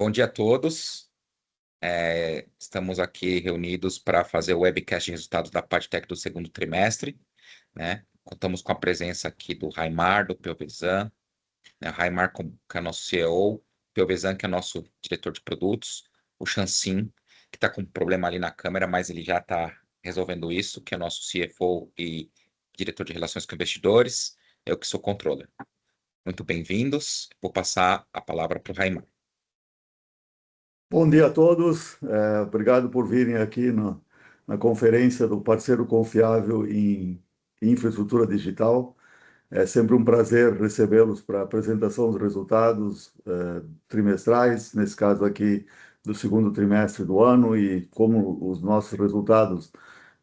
Bom dia a todos. Estamos aqui reunidos para fazer o webcast de resultados da PADTEC do segundo trimestre, né? Contamos com a presença aqui do Raimar, do Pelvezan, né? O Raimar, que é nosso CEO, Pelvezan, que é nosso diretor de produtos, o Chansin, que está com um problema ali na câmera, mas ele já está resolvendo isso, que é nosso CFO e diretor de relações com investidores, eu que sou controller. Muito bem-vindos. Vou passar a palavra para o Raimar. Bom dia a todos, obrigado por virem aqui na conferência do Parceiro Confiável em Infraestrutura Digital. É sempre um prazer recebê-los para a apresentação dos resultados trimestrais, nesse caso aqui do segundo trimestre do ano, e como os nossos resultados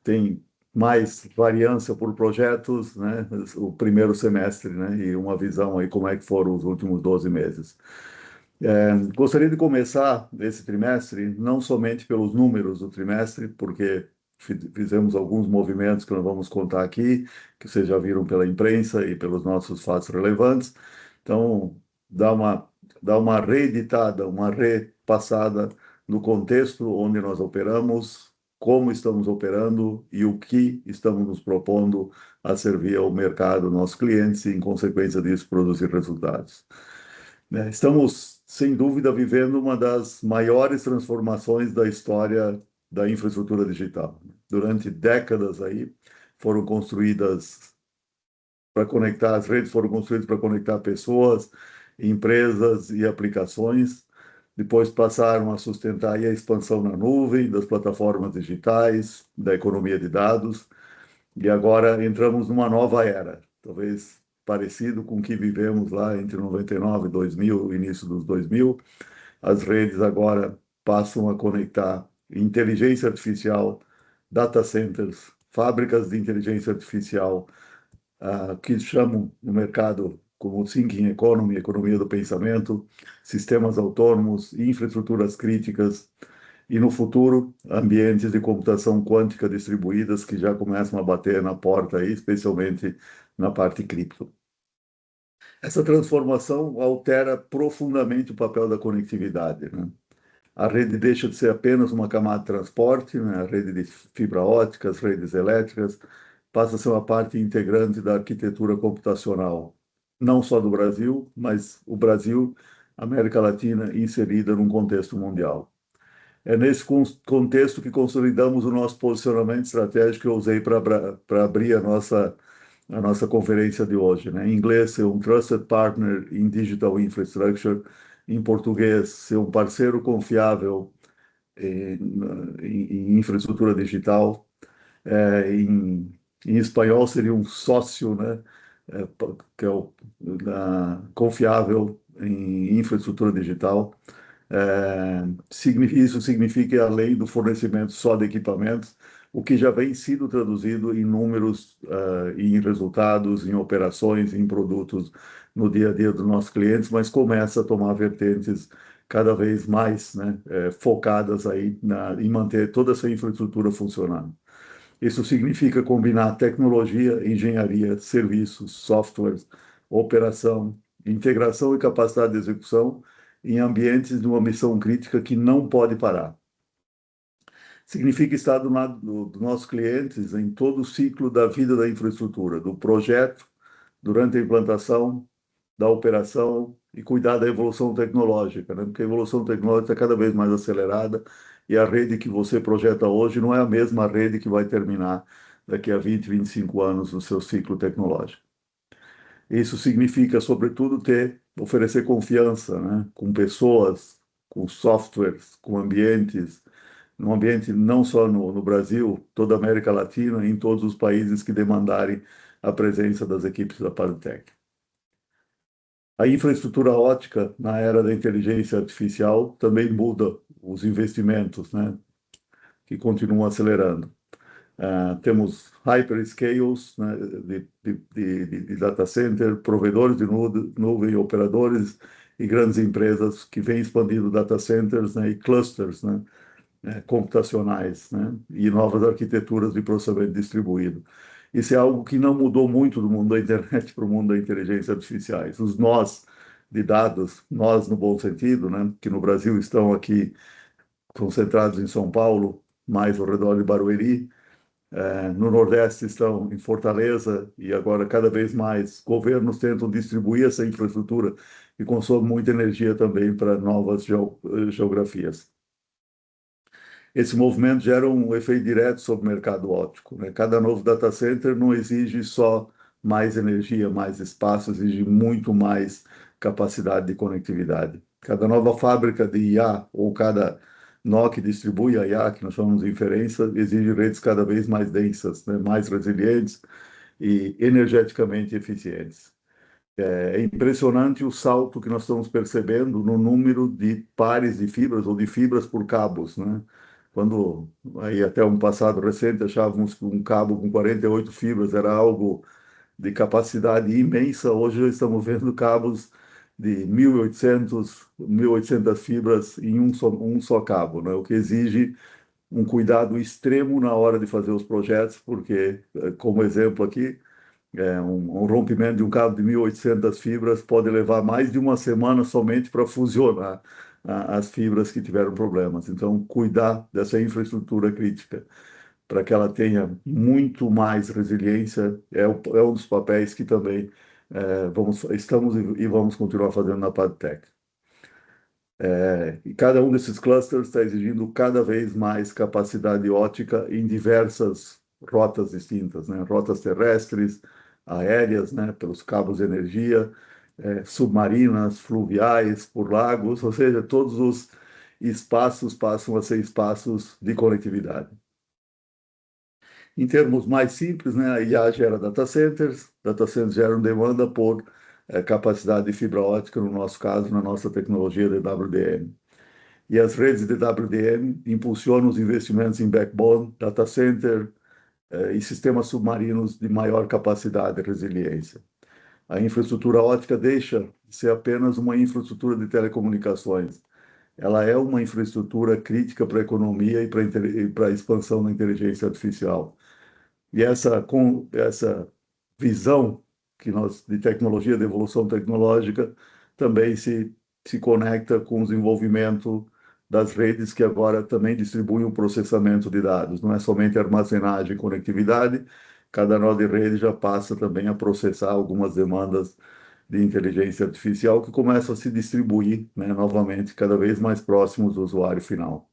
têm mais variância por projetos, né, o primeiro semestre, né, e uma visão aí como é que foram os últimos 12 meses. Gostaria de começar esse trimestre não somente pelos números do trimestre, porque fizemos alguns movimentos que nós vamos contar aqui, que vocês já viram pela imprensa e pelos nossos fatos relevantes. Então, dá uma reeditada, uma repassada no contexto onde nós operamos, como estamos operando e o que estamos nos propondo a servir ao mercado, nossos clientes, e, em consequência disso, produzir resultados. Estamos, sem dúvida, vivendo uma das maiores transformações da história da infraestrutura digital. Durante décadas aí foram construídas para conectar, as redes foram construídas para conectar pessoas, empresas e aplicações. Depois passaram a sustentar aí a expansão na nuvem, das plataformas digitais, da economia de dados. E agora entramos numa nova era, talvez parecido com o que vivemos lá entre 99 e 2000, início dos 2000. As redes agora passam a conectar inteligência artificial, data centers, fábricas de inteligência artificial, que chamam no mercado como thinking economy, economia do pensamento, sistemas autônomos, infraestruturas críticas, e no futuro, ambientes de computação quântica distribuídas que já começam a bater na porta aí, especialmente na parte cripto. Essa transformação altera profundamente o papel da conectividade, né? A rede deixa de ser apenas uma camada de transporte, né? A rede de fibra ótica, as redes elétricas, passa a ser uma parte integrante da arquitetura computacional, não só do Brasil, mas o Brasil, América Latina, inserida num contexto mundial. É nesse contexto que consolidamos o nosso posicionamento estratégico que eu usei para abrir a nossa conferência de hoje, né? Em inglês, ser um Trusted Partner in Digital Infrastructure. Em português, ser um parceiro confiável em infraestrutura digital. Em espanhol, seria um sócio, né? Que é confiável em infraestrutura digital. Isso significa, além do fornecimento só de equipamentos, o que já vem sido traduzido em números, em resultados, em operações, em produtos no dia a dia dos nossos clientes, mas começa a tomar vertentes cada vez mais, né, focadas aí em manter toda essa infraestrutura funcionando. Isso significa combinar tecnologia, engenharia, serviços, softwares, operação, integração e capacidade de execução em ambientes de uma missão crítica que não pode parar. Significa estar do lado dos nossos clientes em todo o ciclo da vida da infraestrutura, do projeto, durante a implantação, da operação e cuidar da evolução tecnológica, né? Porque a evolução tecnológica está cada vez mais acelerada e a rede que você projeta hoje não é a mesma rede que vai terminar daqui a 20, 25 anos no seu ciclo tecnológico. Isso significa, sobretudo, oferecer confiança, né? Com pessoas, com softwares, com ambientes, num ambiente não só no Brasil, toda a América Latina e em todos os países que demandarem a presença das equipes da PADTEC. A infraestrutura ótica, na era da inteligência artificial, também muda os investimentos, né? Que continuam acelerando. Temos hyperscales, né, de data center, provedores de nuvem, operadores e grandes empresas que vêm expandindo data centers, né, e clusters, né, computacionais, né, e novas arquiteturas de processamento distribuído. Isso é algo que não mudou muito do mundo da internet para o mundo da inteligência artificial. Os nós de dados, nós no bom sentido, né, que no Brasil estão aqui concentrados em São Paulo, mais ao redor de Barueri, no Nordeste estão em Fortaleza e agora cada vez mais governos tentam distribuir essa infraestrutura e consome muita energia também para novas geografias. Esse movimento gera um efeito direto sobre o mercado óptico, né? Cada novo data center não exige só mais energia, mais espaço, exige muito mais capacidade de conectividade. Cada nova fábrica de IA ou cada nó que distribui a IA, que nós chamamos de inferência, exige redes cada vez mais densas, né? Mais resilientes e energeticamente eficientes. É impressionante o salto que nós estamos percebendo no número de pares de fibras ou de fibras por cabos, né? Quando aí até um passado recente achávamos que um cabo com 48 fibras era algo de capacidade imensa, hoje já estamos vendo cabos de 1.800 fibras em um só cabo, né? O que exige um cuidado extremo na hora de fazer os projetos, porque, como exemplo aqui, um rompimento de um cabo de 1.800 fibras pode levar mais de uma semana somente para fusionar as fibras que tiveram problemas. Então, cuidar dessa infraestrutura crítica para que ela tenha muito mais resiliência é um dos papéis que também estamos e vamos continuar fazendo na Padtech. E cada um desses clusters está exigindo cada vez mais capacidade ótica em diversas rotas distintas, né? Rotas terrestres, aéreas, né? Pelos cabos de energia, submarinas, fluviais, por lagos, ou seja, todos os espaços passam a ser espaços de conectividade. Em termos mais simples, né? A IA gera data centers geram demanda por capacidade de fibra ótica, no nosso caso, na nossa tecnologia de WDM. E as redes de WDM impulsionam os investimentos em backbone, data center e sistemas submarinos de maior capacidade e resiliência. A infraestrutura ótica deixa de ser apenas uma infraestrutura de telecomunicações. Ela é uma infraestrutura crítica para a economia e para a expansão da inteligência artificial. E essa visão que nós de tecnologia, de evolução tecnológica, também se conecta com o desenvolvimento das redes que agora também distribuem o processamento de dados. Não é somente armazenagem e conectividade, cada nó de rede já passa também a processar algumas demandas de inteligência artificial que começam a se distribuir, né, novamente, cada vez mais próximos do usuário final.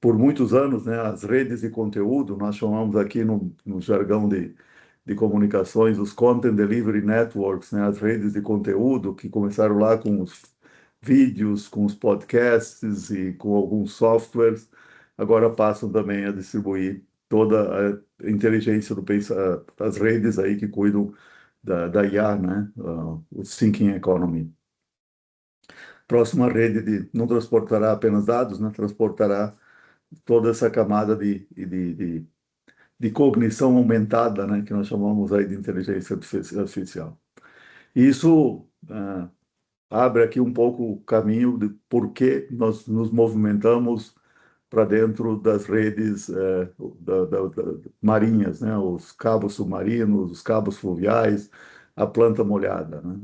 Por muitos anos, né, as redes de conteúdo, nós chamamos aqui no jargão de comunicações, os Content Delivery Networks, né, as redes de conteúdo que começaram lá com os vídeos, com os podcasts e com alguns softwares, agora passam também a distribuir toda a inteligência das redes aí que cuidam da IA, né, o Thinking Economy. Próxima rede não transportará apenas dados, né, transportará toda essa camada de cognição aumentada, né, que nós chamamos aí de inteligência artificial. Isso abre aqui um pouco o caminho de por que nós nos movimentamos para dentro das redes marinhas, né, os cabos submarinos, os cabos fluviais, a planta molhada, né?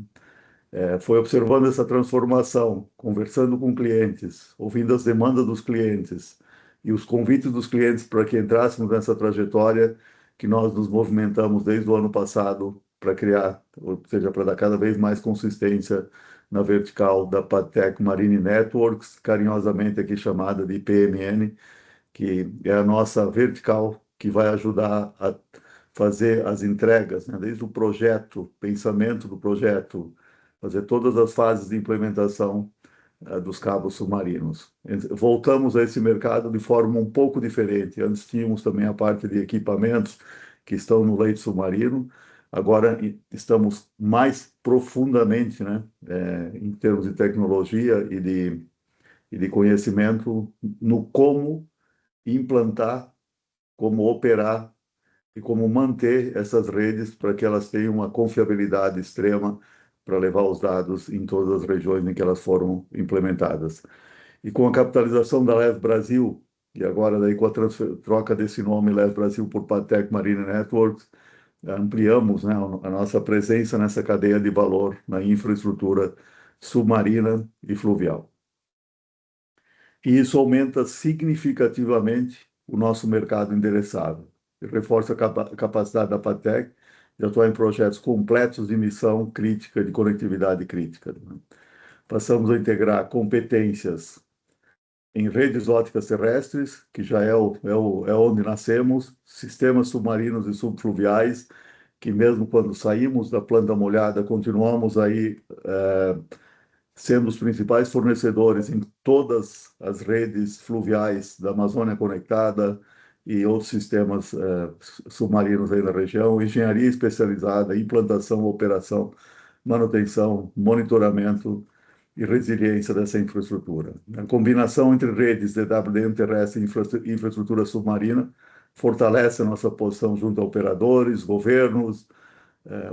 Foi observando essa transformação, conversando com clientes, ouvindo as demandas dos clientes e os convites dos clientes para que entrássemos nessa trajetória que nós nos movimentamos desde o ano passado para criar, ou seja, para dar cada vez mais consistência na vertical da Padtech Marine Networks, carinhosamente aqui chamada de PMN, que é a nossa vertical que vai ajudar a fazer as entregas, né? Desde o projeto, pensamento do projeto, fazer todas as fases de implementação dos cabos submarinos. Voltamos a esse mercado de forma um pouco diferente. Antes tínhamos também a parte de equipamentos que estão no leito submarino, agora estamos mais profundamente, né, em termos de tecnologia e de conhecimento no como implantar, como operar e como manter essas redes para que elas tenham uma confiabilidade extrema para levar os dados em todas as regiões em que elas foram implementadas. E com a capitalização da Lev Brasil, e agora daí com a troca desse nome Lev Brasil por Padtech Marine Networks, ampliamos, né, a nossa presença nessa cadeia de valor na infraestrutura submarina e fluvial. E isso aumenta significativamente o nosso mercado endereçável. Reforça a capacidade da Patec de atuar em projetos completos de missão crítica, de conectividade crítica, né? Passamos a integrar competências em redes ópticas terrestres, que já é onde nascemos, sistemas submarinos e subfluviais, que mesmo quando saímos da planta molhada, continuamos aí sendo os principais fornecedores em todas as redes fluviais da Amazônia Conectada e outros sistemas submarinos aí na região, engenharia especializada, implantação, operação, manutenção, monitoramento e resiliência dessa infraestrutura. A combinação entre redes DWDM terrestre e infraestrutura submarina fortalece a nossa posição junto a operadores, governos,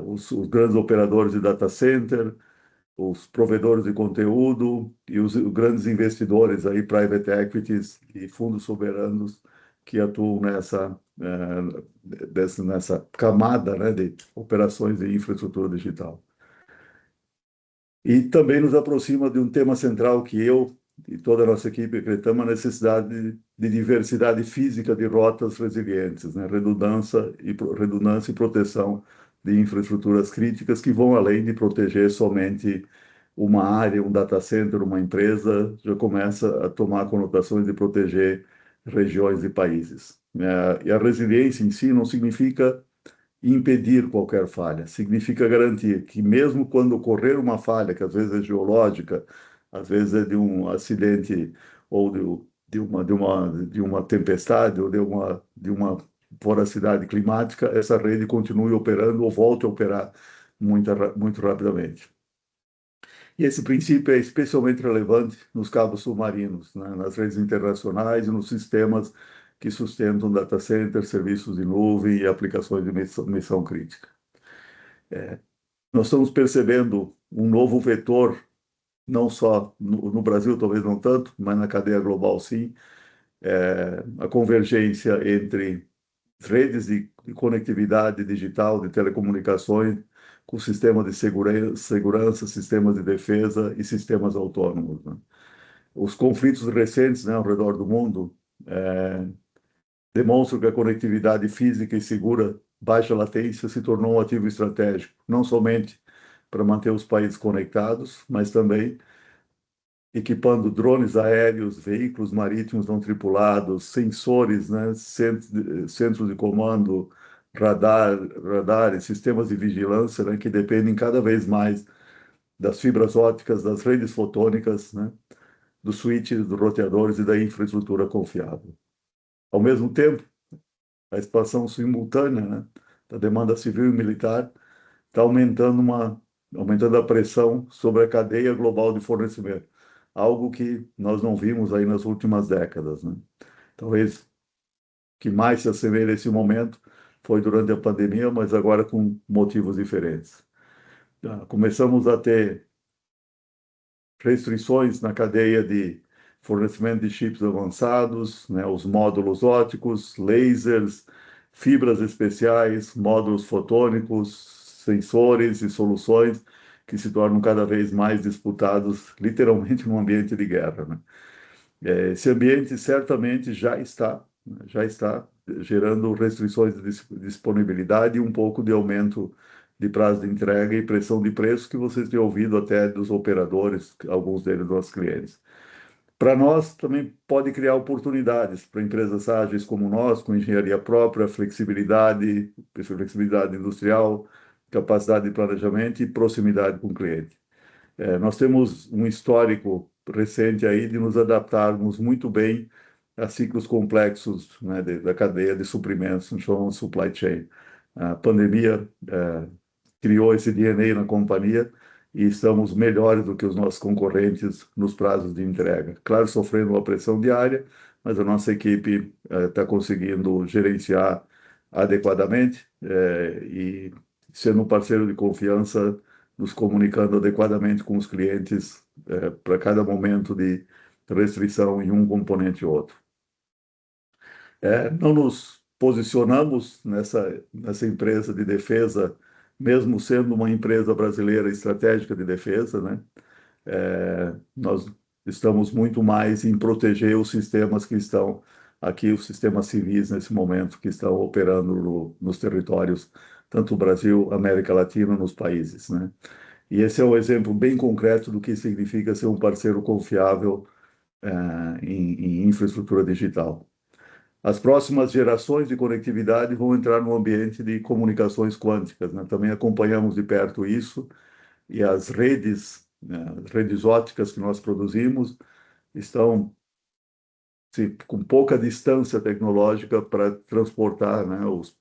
os grandes operadores de data center, os provedores de conteúdo e os grandes investidores aí, private equities e fundos soberanos que atuam nessa camada, né, de operações de infraestrutura digital. E também nos aproxima de um tema central que eu e toda a nossa equipe acreditamos, a necessidade de diversidade física de rotas resilientes, né? Redundância e proteção de infraestruturas críticas que vão além de proteger somente uma área, um data center, uma empresa, já começa a tomar conotações de proteger regiões e países. E a resiliência em si não significa impedir qualquer falha, significa garantir que mesmo quando ocorrer uma falha, que às vezes é geológica, às vezes é de um acidente ou de uma tempestade ou de uma voracidade climática, essa rede continue operando ou volte a operar muito rapidamente. E esse princípio é especialmente relevante nos cabos submarinos, né, nas redes internacionais e nos sistemas que sustentam data centers, serviços de nuvem e aplicações de missão crítica. Nós estamos percebendo um novo vetor, não só no Brasil, talvez não tanto, mas na cadeia global, sim, a convergência entre redes de conectividade digital, de telecomunicações, com sistemas de segurança, sistemas de defesa e sistemas autônomos, né? Os conflitos recentes, né, ao redor do mundo demonstram que a conectividade física e segura, baixa latência, se tornou um ativo estratégico, não somente para manter os países conectados, mas também equipando drones aéreos, veículos marítimos não tripulados, sensores, né, centros de comando, radares, sistemas de vigilância, né, que dependem cada vez mais das fibras ópticas, das redes fotônicas, né, dos switches, dos roteadores e da infraestrutura confiável. Ao mesmo tempo, a expansão simultânea, né, da demanda civil e militar está aumentando a pressão sobre a cadeia global de fornecimento, algo que nós não vimos aí nas últimas décadas, né? Talvez que mais se assemelha a esse momento foi durante a pandemia, mas agora com motivos diferentes. Começamos a ter restrições na cadeia de fornecimento de chips avançados, né, os módulos óticos, lasers, fibras especiais, módulos fotônicos, sensores e soluções que se tornam cada vez mais disputados, literalmente, num ambiente de guerra, né? Esse ambiente certamente já está gerando restrições de disponibilidade e um pouco de aumento de prazo de entrega e pressão de preço que vocês têm ouvido até dos operadores, alguns deles nossos clientes. Para nós, também pode criar oportunidades para empresas ágeis como nós, com engenharia própria, flexibilidade industrial, capacidade de planejamento e proximidade com o cliente. Nós temos um histórico recente aí de nos adaptarmos muito bem a ciclos complexos, né, da cadeia de suprimentos, no chamamos supply chain. A pandemia criou esse DNA na companhia e estamos melhores do que os nossos concorrentes nos prazos de entrega. Claro, sofrendo uma pressão diária, mas a nossa equipe está conseguindo gerenciar adequadamente e sendo um parceiro de confiança, nos comunicando adequadamente com os clientes para cada momento de restrição em um componente ou outro. Não nos posicionamos nessa empresa de defesa, mesmo sendo uma empresa brasileira estratégica de defesa, né? Nós estamos muito mais em proteger os sistemas que estão aqui, os sistemas civis nesse momento, que estão operando nos territórios, tanto o Brasil, América Latina, nos países, né? E esse é um exemplo bem concreto do que significa ser um parceiro confiável em infraestrutura digital. As próximas gerações de conectividade vão entrar no ambiente de comunicações quânticas, né? Também acompanhamos de perto isso, e as redes, né, as redes ópticas que nós produzimos estão com pouca distância tecnológica para transportar, né, os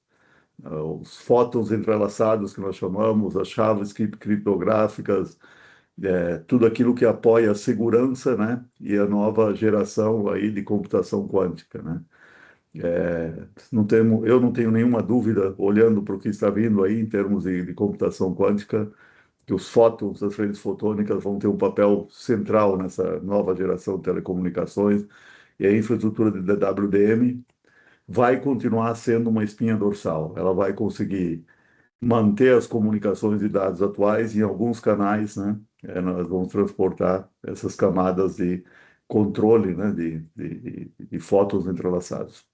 fótons entrelaçados que nós chamamos, as chaves criptográficas, tudo aquilo que apoia a segurança, né, e a nova geração aí de computação quântica, né? Eu não tenho nenhuma dúvida, olhando para o que está vindo aí em termos de computação quântica, que os fótons, as redes fotônicas, vão ter um papel central nessa nova geração de telecomunicações, e a infraestrutura de DWDM vai continuar sendo uma espinha dorsal. Ela vai conseguir manter as comunicações de dados atuais em alguns canais, né? Nós vamos transportar essas camadas de controle, né? De fótons entrelaçados.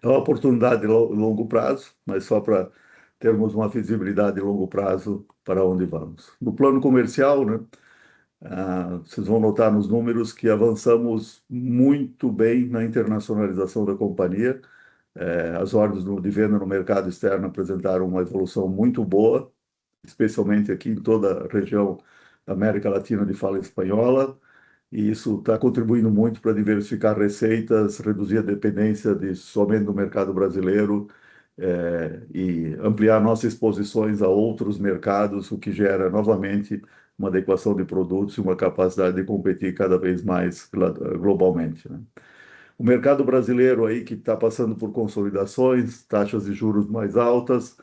É uma oportunidade de longo prazo, mas só para termos uma visibilidade de longo prazo para onde vamos. No plano comercial, né? Vocês vão notar nos números que avançamos muito bem na internacionalização da companhia. As ordens de venda no mercado externo apresentaram uma evolução muito boa, especialmente aqui em toda a região da América Latina de fala espanhola, e isso está contribuindo muito para diversificar receitas, reduzir a dependência somente do mercado brasileiro, e ampliar nossas exposições a outros mercados, o que gera novamente uma adequação de produtos e uma capacidade de competir cada vez mais globalmente, né? O mercado brasileiro aí que está passando por consolidações, taxas de juros mais altas,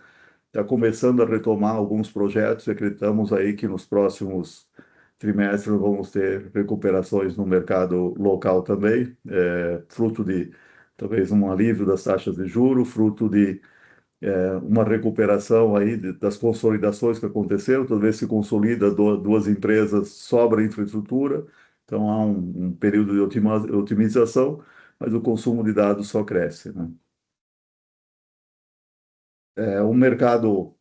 está começando a retomar alguns projetos e acreditamos aí que nos próximos trimestres vamos ter recuperações no mercado local também, fruto de talvez um alívio das taxas de juros, fruto de uma recuperação aí das consolidações que aconteceram, talvez se consolida duas empresas, sobra infraestrutura, então há um período de otimização, mas o consumo de dados só cresce, né? O mercado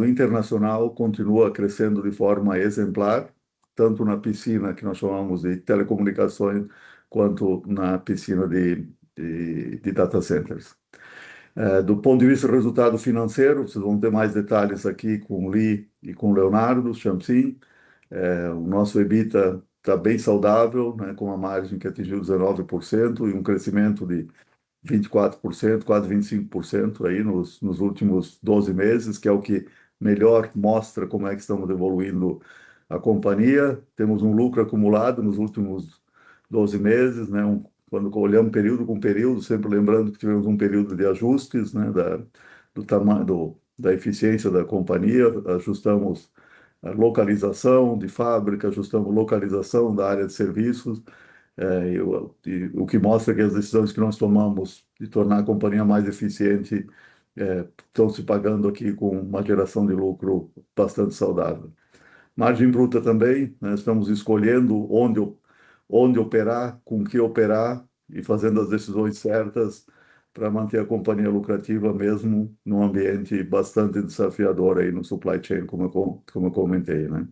internacional continua crescendo de forma exemplar, tanto na piscina que nós chamamos de telecomunicações, quanto na piscina de data centers. Do ponto de vista do resultado financeiro, vocês vão ter mais detalhes aqui com o Lee e com o Leonardo Champsin. O nosso EBITDA está bem saudável, né, com uma margem que atingiu 19% e um crescimento de 24%, quase 25% aí nos últimos 12 meses, que é o que melhor mostra como é que estamos evoluindo a companhia. Temos um lucro acumulado nos últimos 12 meses, né? Quando olhamos período com período, sempre lembrando que tivemos um período de ajustes, né? Do tamanho, da eficiência da companhia, ajustamos a localização de fábrica, ajustamos localização da área de serviços, o que mostra que as decisões que nós tomamos de tornar a companhia mais eficiente estão se pagando aqui com uma geração de lucro bastante saudável. Margem bruta também, né? Estamos escolhendo onde operar, com que operar e fazendo as decisões certas para manter a companhia lucrativa mesmo num ambiente bastante desafiador aí no supply chain, como eu comentei, né?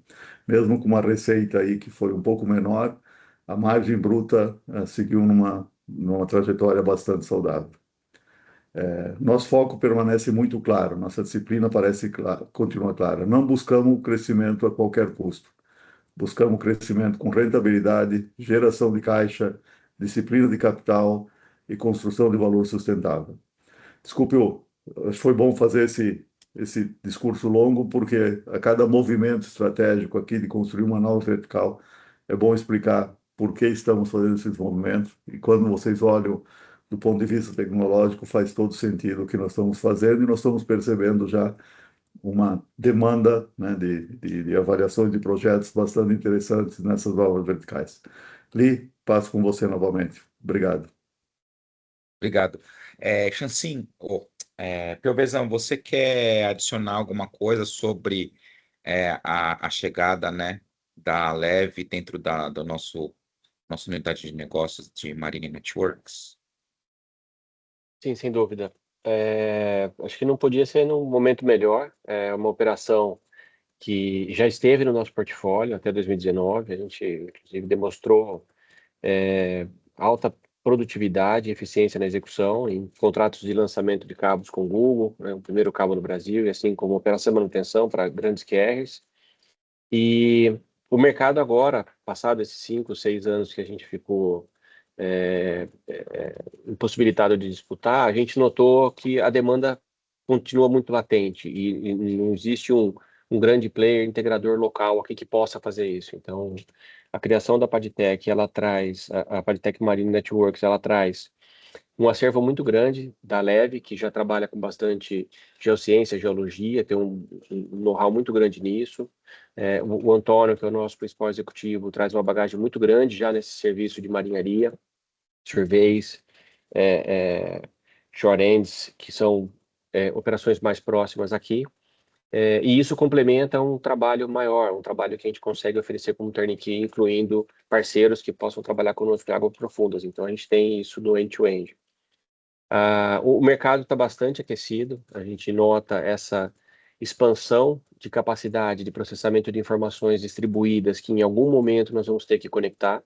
Mesmo com uma receita aí que foi um pouco menor, a margem bruta seguiu numa trajetória bastante saudável. Nosso foco permanece muito claro, nossa disciplina continua clara. Não buscamos crescimento a qualquer custo. Buscamos crescimento com rentabilidade, geração de caixa, disciplina de capital e construção de valor sustentável. Desculpe, acho que foi bom fazer esse discurso longo, porque a cada movimento estratégico aqui de construir uma nova vertical, é bom explicar por que estamos fazendo esses movimentos. E quando vocês olham do ponto de vista tecnológico, faz todo sentido o que nós estamos fazendo, e nós estamos percebendo já uma demanda, né, de avaliações de projetos bastante interessantes nessas novas verticais. Lee, passo com você novamente. Obrigado. Obrigado. Chansin, Pelvezão, você quer adicionar alguma coisa sobre a chegada, né, da Leve dentro do nossa unidade de negócios de Marine Networks? Sim, sem dúvida. Acho que não podia ser num momento melhor. É uma operação que já esteve no nosso portfólio até 2019. A gente, inclusive, demonstrou alta produtividade e eficiência na execução em contratos de lançamento de cabos com Google, né, o primeiro cabo no Brasil, e assim como operação e manutenção para grandes carriers. E o mercado agora, passado esses 5, 6 anos que a gente ficou impossibilitado de disputar, a gente notou que a demanda continua muito latente e não existe um grande player integrador local aqui que possa fazer isso. Então, a criação da Padtech, ela traz, a Padtech Marine Networks, ela traz um acervo muito grande da Leve, que já trabalha com bastante geociência, geologia, tem um know-how muito grande nisso. O Antônio, que é o nosso principal executivo, traz uma bagagem muito grande já nesse serviço de marinharia, surveys, é, shore ends, que são operações mais próximas aqui. E isso complementa um trabalho maior, um trabalho que a gente consegue oferecer como turnkey, incluindo parceiros que possam trabalhar conosco em águas profundas. Então, a gente tem isso no end-to-end. O mercado está bastante aquecido, a gente nota essa expansão de capacidade de processamento de informações distribuídas que em algum momento nós vamos ter que conectar.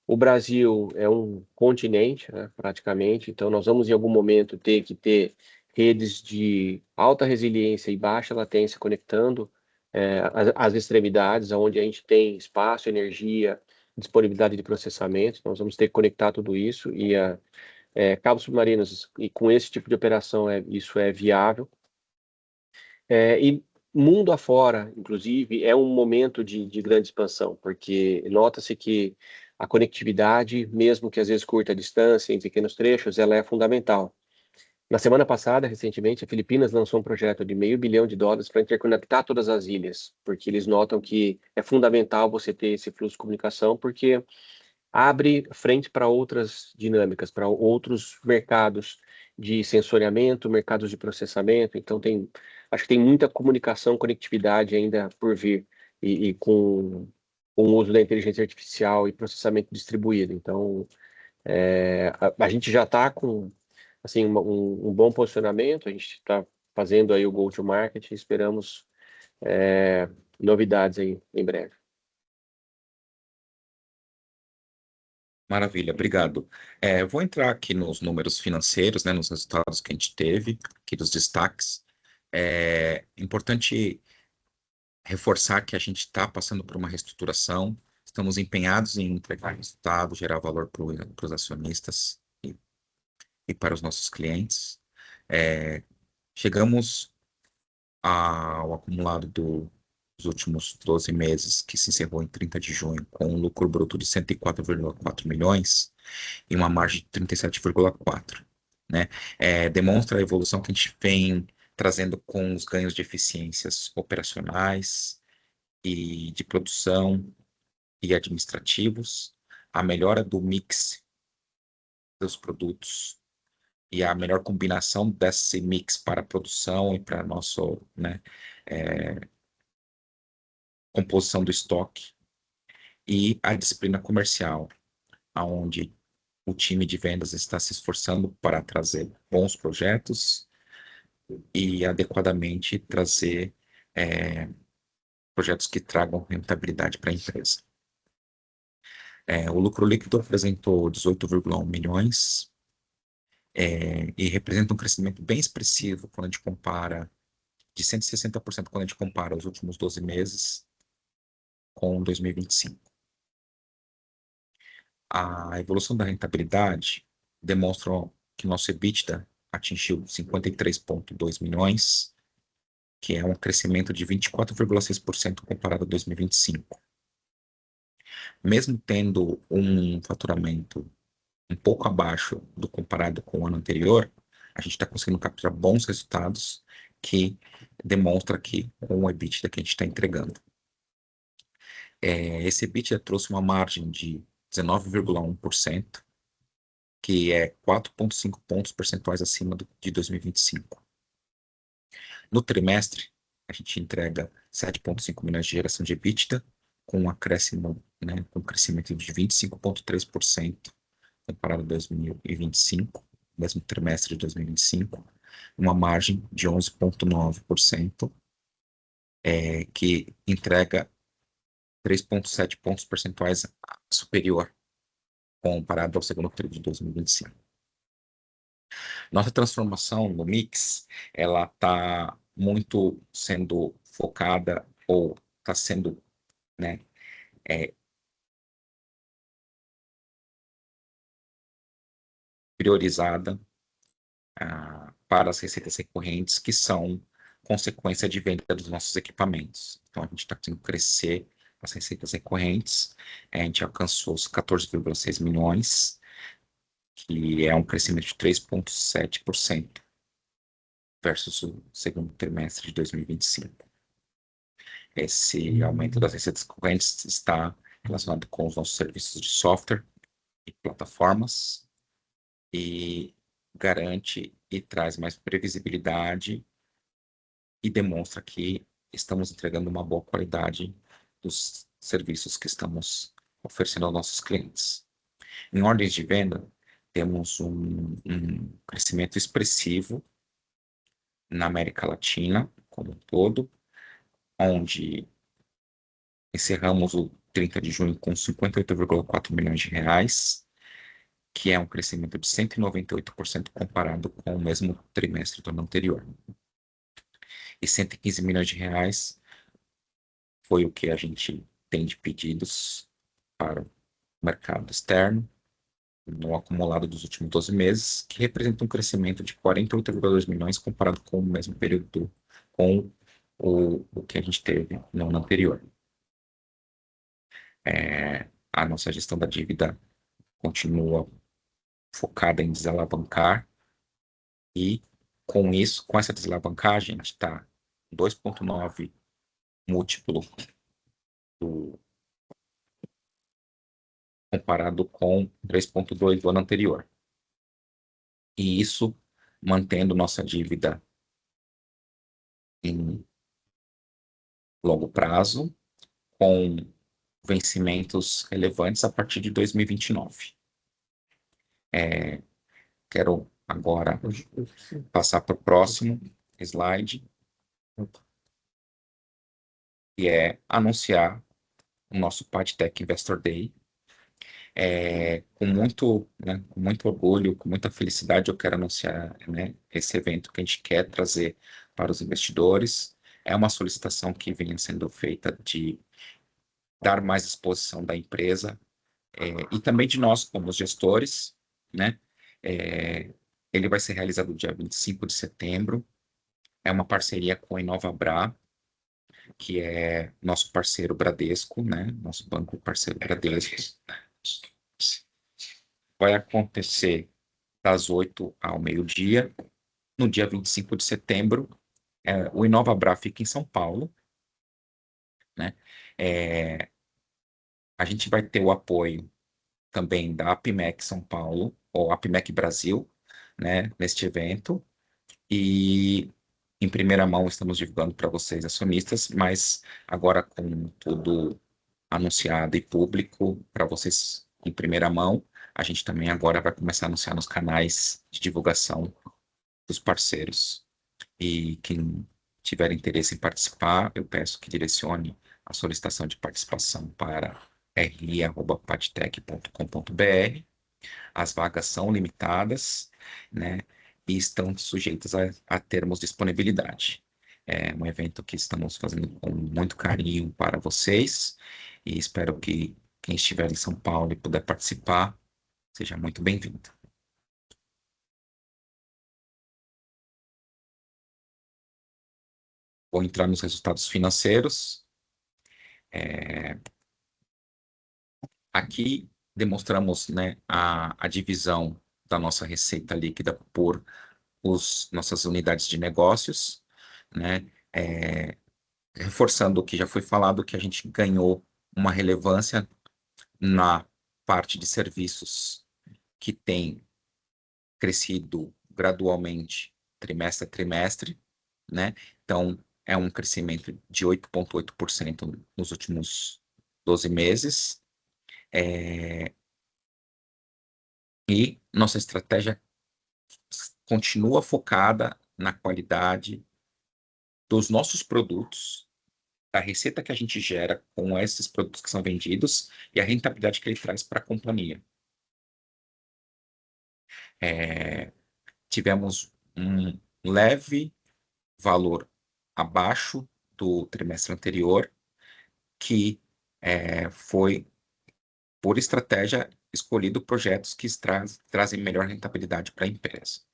O Brasil é um continente, né, praticamente, então nós vamos em algum momento ter que ter redes de alta resiliência e baixa latência conectando as extremidades, onde a gente tem espaço, energia, disponibilidade de processamento. Nós vamos ter que conectar tudo isso e cabos submarinos, e com esse tipo de operação isso é viável. E mundo afora, inclusive, é um momento de grande expansão, porque nota-se que a conectividade, mesmo que às vezes curta a distância, em pequenos trechos, ela é fundamental. Na semana passada, recentemente, a Filipinas lançou um projeto de $500 milhão para interconectar todas as ilhas, porque eles notam que é fundamental você ter esse fluxo de comunicação, porque abre frente para outras dinâmicas, para outros mercados de sensoriamento, mercados de processamento. Então, acho que tem muita comunicação, conectividade ainda por vir, e com o uso da inteligência artificial e processamento distribuído. Então, a gente já está com assim, um bom posicionamento, a gente está fazendo aí o go-to-market e esperamos novidades aí em breve. Maravilha, obrigado. Eu vou entrar aqui nos números financeiros, né, nos resultados que a gente teve, aqui dos destaques. É importante reforçar que a gente está passando por uma reestruturação, estamos empenhados em entregar resultado, gerar valor para os acionistas e para os nossos clientes. Chegamos ao acumulado dos últimos 12 meses, que se encerrou em 30 de junho, com um lucro bruto de 104,4 milhões e uma margem de 37,4, né? Demonstra a evolução que a gente vem trazendo com os ganhos de eficiências operacionais e de produção e administrativos, a melhora do mix dos produtos e a melhor combinação desse mix para a produção e para a nossa, né, composição do estoque e a disciplina comercial, aonde o time de vendas está se esforçando para trazer bons projetos e adequadamente trazer projetos que tragam rentabilidade para a empresa. O lucro líquido apresentou 18,1 milhões e representa um crescimento bem expressivo quando a gente compara, de 160% quando a gente compara os últimos 12 meses com 2025. A evolução da rentabilidade demonstra que nosso EBITDA atingiu 53,2 milhões, que é um crescimento de 24,6% comparado a 2025. Mesmo tendo um faturamento um pouco abaixo do comparado com o ano anterior, a gente está conseguindo capturar bons resultados que demonstra aqui com o EBITDA que a gente está entregando. Esse EBITDA trouxe uma margem de 19,1%, que é 4,5 pontos percentuais acima de 2025. No trimestre, a gente entrega 7,5 milhões de geração de EBITDA, com um acréscimo, né, com um crescimento de 25,3% comparado a 2025, mesmo trimestre de 2025, uma margem de 11,9%, que entrega 3,7 pontos percentuais superior comparado ao segundo trimestre de 2025. Nossa transformação no mix, ela está muito sendo focada ou está sendo, né, priorizada para as receitas recorrentes, que são consequência de venda dos nossos equipamentos. Então, a gente está conseguindo crescer as receitas recorrentes. A gente alcançou os 14,6 milhões, que é um crescimento de 3,7% versus o segundo trimestre de 2025. Esse aumento das receitas recorrentes está relacionado com os nossos serviços de software e plataformas, e garante e traz mais previsibilidade e demonstra que estamos entregando uma boa qualidade dos serviços que estamos oferecendo aos nossos clientes. Em ordens de venda, temos um crescimento expressivo na América Latina como um todo, onde encerramos o 30 de junho com 58,4 milhões de reais, que é um crescimento de 198% comparado com o mesmo trimestre do ano anterior. E 115 milhões de reais foi o que a gente tem de pedidos para o mercado externo, no acumulado dos últimos 12 meses, que representa um crescimento de 48,2 milhões comparado com o mesmo período, com o que a gente teve no ano anterior. A nossa gestão da dívida continua focada em desalavancar, e com isso, com essa desalavancagem, a gente está 2,9 múltiplo comparado com 3,2 do ano anterior. E isso mantendo nossa dívida em longo prazo, com vencimentos relevantes a partir de 2029. Quero agora passar para o próximo slide, que é anunciar o nosso PadTech Investor Day. Com muito orgulho, com muita felicidade, eu quero anunciar, né, esse evento que a gente quer trazer para os investidores. É uma solicitação que vem sendo feita de dar mais exposição da empresa, e também de nós como gestores, né? Ele vai ser realizado dia 25 de setembro. É uma parceria com a InovaBrá, que é nosso parceiro Bradesco, né? Nosso banco parceiro Bradesco. Vai acontecer das 8 ao meio-dia, no dia 25 de setembro. O InovaBrá fica em São Paulo, né? A gente vai ter o apoio também da APIMEC São Paulo, ou APIMEC Brasil, né, neste evento. E em primeira mão estamos divulgando para vocês, acionistas, mas agora com tudo anunciado e público para vocês em primeira mão, a gente também agora vai começar a anunciar nos canais de divulgação dos parceiros. E quem tiver interesse em participar, eu peço que direcione a solicitação de participação para ri@padtech.com.br. As vagas são limitadas, né, e estão sujeitas a termos de disponibilidade. É um evento que estamos fazendo com muito carinho para vocês, e espero que quem estiver em São Paulo e puder participar, seja muito bem-vindo. Vou entrar nos resultados financeiros. Aqui demonstramos, né, a divisão da nossa receita líquida por nossas unidades de negócios, né? Reforçando o que já foi falado, que a gente ganhou uma relevância na parte de serviços que tem crescido gradualmente, trimestre a trimestre, né? Então, é um crescimento de 8,8% nos últimos 12 meses. E nossa estratégia continua focada na qualidade dos nossos produtos, da receita que a gente gera com esses produtos que são vendidos e a rentabilidade que ele traz para a companhia. Tivemos um leve valor abaixo do trimestre anterior, que foi, por estratégia, escolhido projetos que trazem melhor rentabilidade para a empresa.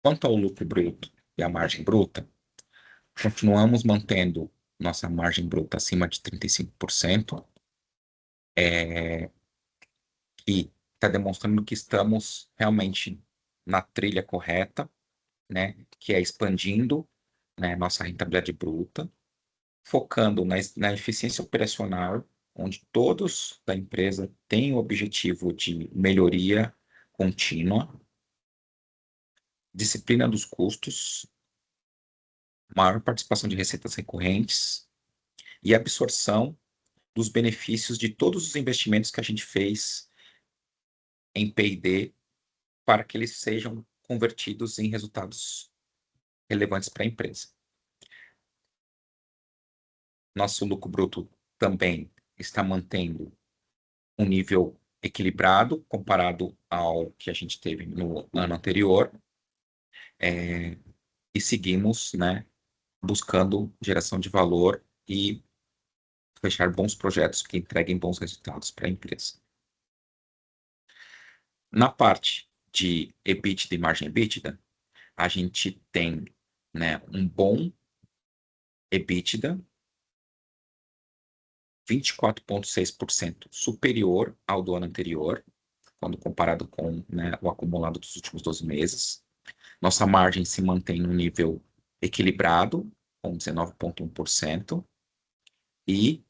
Quanto ao lucro bruto e à margem bruta, continuamos mantendo nossa margem bruta acima de 35%, e está demonstrando que estamos realmente na trilha correta, né, que é expandindo, né, nossa rentabilidade bruta, focando na eficiência operacional, onde todos da empresa têm o objetivo de melhoria contínua, disciplina dos custos, maior participação de receitas recorrentes e absorção dos benefícios de todos os investimentos que a gente fez em P&D para que eles sejam convertidos em resultados relevantes para a empresa. Nosso lucro bruto também está mantendo um nível equilibrado comparado ao que a gente teve no ano anterior, e seguimos, né, buscando geração de valor e fechar bons projetos que entreguem bons resultados para a empresa. Na parte de EBITDA e margem EBITDA, a gente tem, né, um bom EBITDA, 24,6% superior ao do ano anterior, quando comparado com, né, o acumulado dos últimos 12 meses. Nossa margem se mantém no nível equilibrado, com 19,1%, e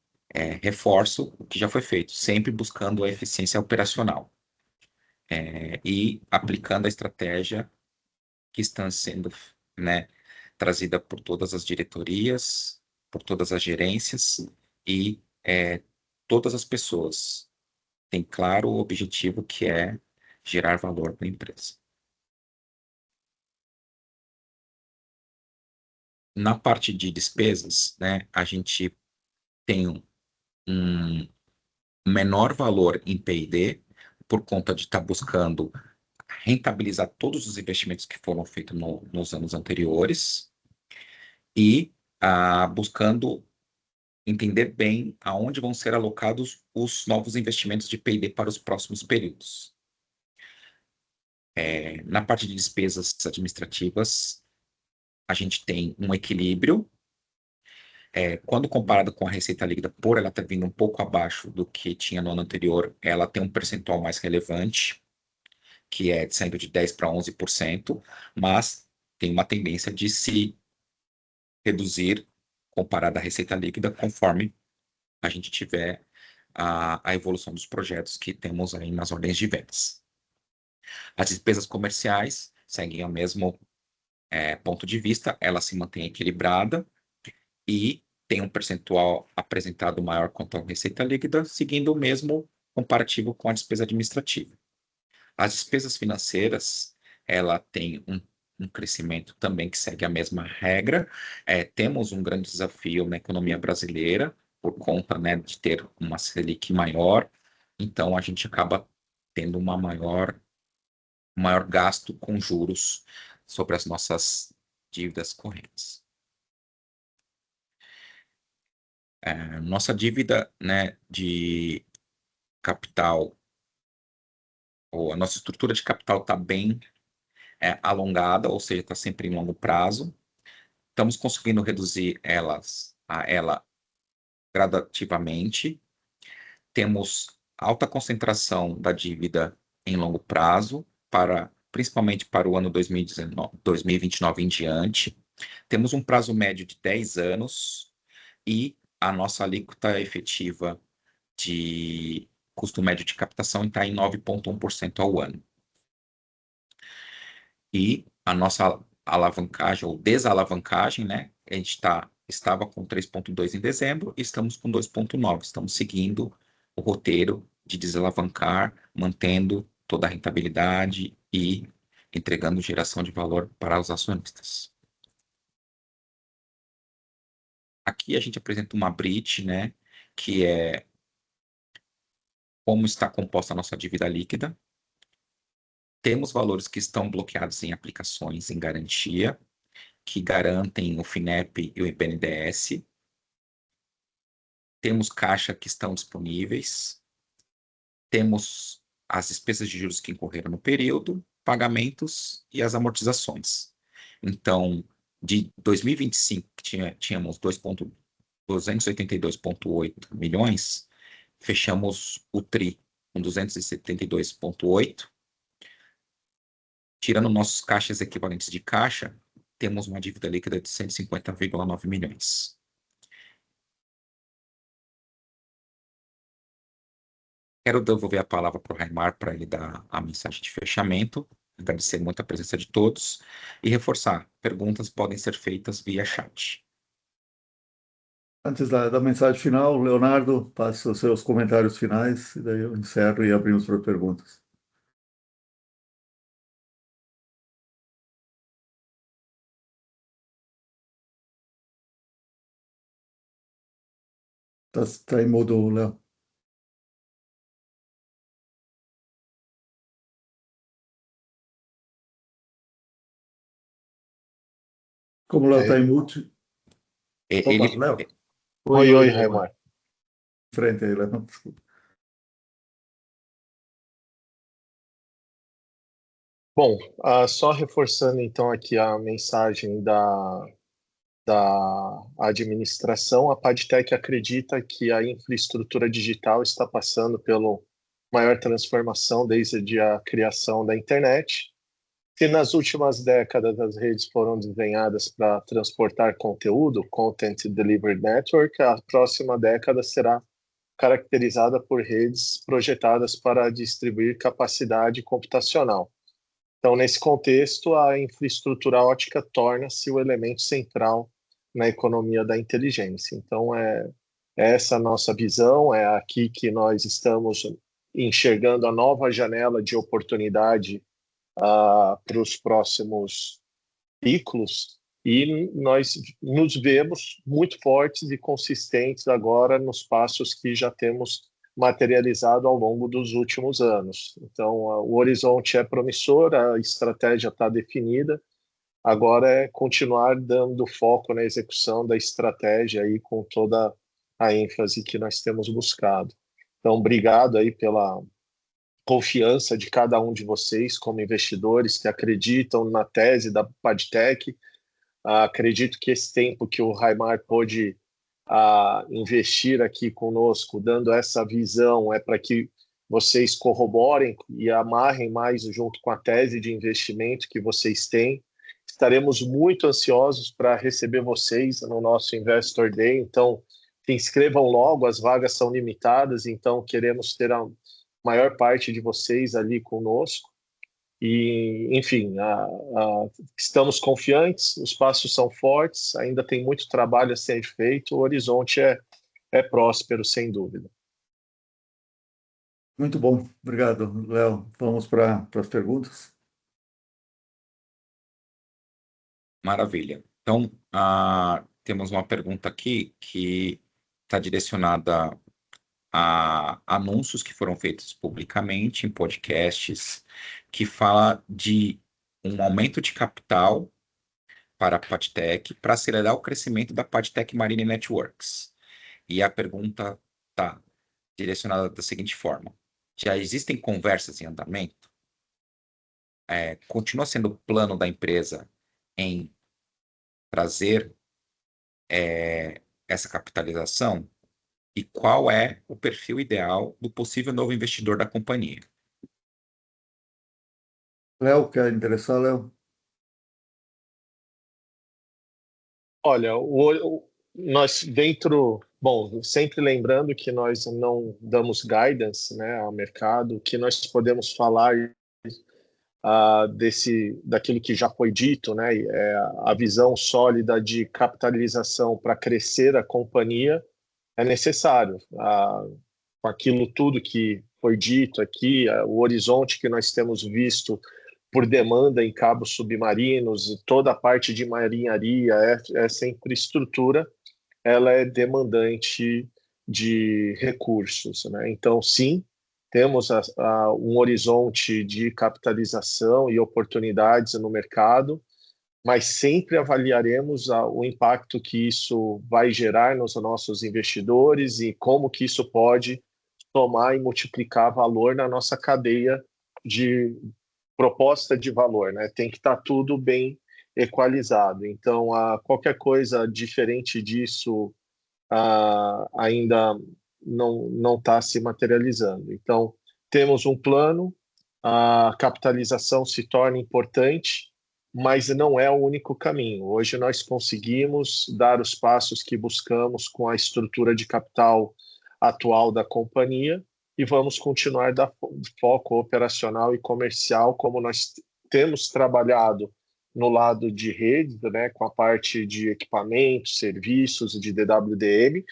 reforço o que já foi feito, sempre buscando a eficiência operacional, e aplicando a estratégia que está sendo, né, trazida por todas as diretorias, por todas as gerências e todas as pessoas. Tem claro o objetivo que é gerar valor para a empresa. Na parte de despesas, né, a gente tem um menor valor em P&D por conta de estar buscando rentabilizar todos os investimentos que foram feitos nos anos anteriores e buscando entender bem aonde vão ser alocados os novos investimentos de P&D para os próximos períodos. Na parte de despesas administrativas, a gente tem um equilíbrio. Quando comparado com a receita líquida, por ela estar vindo um pouco abaixo do que tinha no ano anterior, ela tem um percentual mais relevante, que é saindo de 10% para 11%, mas tem uma tendência de se reduzir comparada à receita líquida, conforme a gente tiver a evolução dos projetos que temos aí nas ordens de vendas. As despesas comerciais seguem o mesmo ponto de vista, ela se mantém equilibrada e tem um percentual apresentado maior quanto à receita líquida, seguindo o mesmo comparativo com a despesa administrativa. As despesas financeiras, ela tem um crescimento também que segue a mesma regra. Temos um grande desafio na economia brasileira, por conta, né, de ter uma Selic maior, então a gente acaba tendo um maior gasto com juros sobre as nossas dívidas correntes. Nossa dívida, né, de capital, ou a nossa estrutura de capital está bem alongada, ou seja, está sempre em longo prazo. Estamos conseguindo reduzir ela gradativamente. Temos alta concentração da dívida em longo prazo, principalmente para o ano 2029 em diante. Temos um prazo médio de 10 anos e a nossa alíquota efetiva de custo médio de captação está em 9,1% ao ano. E a nossa alavancagem ou desalavancagem, né? A gente estava com 3,2 em dezembro e estamos com 2,9. Estamos seguindo o roteiro de desalavancar, mantendo toda a rentabilidade e entregando geração de valor para os acionistas. Aqui a gente apresenta uma bridge, né? Que é como está composta a nossa dívida líquida. Temos valores que estão bloqueados em aplicações em garantia, que garantem o FINEP e o BNDES. Temos caixa que estão disponíveis. Temos as despesas de juros que incorreram no período, pagamentos e as amortizações. Então, de 2025, que tínhamos 282,8 milhões, fechamos o TRI com 272,8. Tirando nossos caixas equivalentes de caixa, temos uma dívida líquida de 150,9 milhões. Quero devolver a palavra para o Raimar para ele dar a mensagem de fechamento. Agradecer muito a presença de todos e reforçar, perguntas podem ser feitas via chat. Antes da mensagem final, Leonardo, passe os seus comentários finais, e daí eu encerro e abrimos para perguntas. Tá em mudo, Léo. Como o Léo está em mute. Opa, Léo. Oi, Raimar. Frente aí, Léo. Desculpa. Bom, só reforçando então aqui a mensagem da administração, a Padtech acredita que a infraestrutura digital está passando pela maior transformação desde a criação da internet. Se nas últimas décadas as redes foram desenhadas para transportar conteúdo, Content Delivery Network, a próxima década será caracterizada por redes projetadas para distribuir capacidade computacional. Então, nesse contexto, a infraestrutura ótica torna-se o elemento central na economia da inteligência. Então, é essa a nossa visão, é aqui que nós estamos enxergando a nova janela de oportunidade para os próximos ciclos, e nós nos vemos muito fortes e consistentes agora nos passos que já temos materializado ao longo dos últimos anos. Então, o horizonte é promissor, a estratégia está definida, agora é continuar dando foco na execução da estratégia aí com toda a ênfase que nós temos buscado. Então, obrigado aí pela confiança de cada um de vocês como investidores que acreditam na tese da Padtech. Acredito que esse tempo que o Raimar pôde investir aqui conosco, dando essa visão, é para que vocês corroborem e amarrem mais junto com a tese de investimento que vocês têm. Estaremos muito ansiosos para receber vocês no nosso Investor Day, então se inscrevam logo, as vagas são limitadas, então queremos ter a maior parte de vocês ali conosco. E, enfim, estamos confiantes, os passos são fortes, ainda tem muito trabalho a ser feito, o horizonte é próspero, sem dúvida. Muito bom, obrigado, Léo. Vamos para as perguntas. Maravilha. Então, temos uma pergunta aqui que está direcionada a anúncios que foram feitos publicamente em podcasts, que fala de um aumento de capital para a Padtech para acelerar o crescimento da Padtech Marine Networks. E a pergunta está direcionada da seguinte forma: já existem conversas em andamento? Continua sendo o plano da empresa em trazer essa capitalização? E qual é o perfil ideal do possível novo investidor da companhia? Léo, quer interessar, Léo? Olha, nós dentro Bom, sempre lembrando que nós não damos guidance, né, ao mercado, o que nós podemos falar daquilo que já foi dito, né, a visão sólida de capitalização para crescer a companhia é necessário. Com aquilo tudo que foi dito aqui, o horizonte que nós temos visto por demanda em cabos submarinos, toda a parte de marinharia, essa infraestrutura, ela é demandante de recursos, né? Então, sim, temos um horizonte de capitalização e oportunidades no mercado, mas sempre avaliaremos o impacto que isso vai gerar nos nossos investidores e como que isso pode tomar e multiplicar valor na nossa cadeia de proposta de valor, né? Tem que estar tudo bem equalizado. Então, qualquer coisa diferente disso ainda não está se materializando. Então, temos um plano, a capitalização se torna importante, mas não é o único caminho. Hoje nós conseguimos dar os passos que buscamos com a estrutura de capital atual da companhia e vamos continuar dar foco operacional e comercial, como nós temos trabalhado no lado de rede, né, com a parte de equipamentos, serviços de DWDM,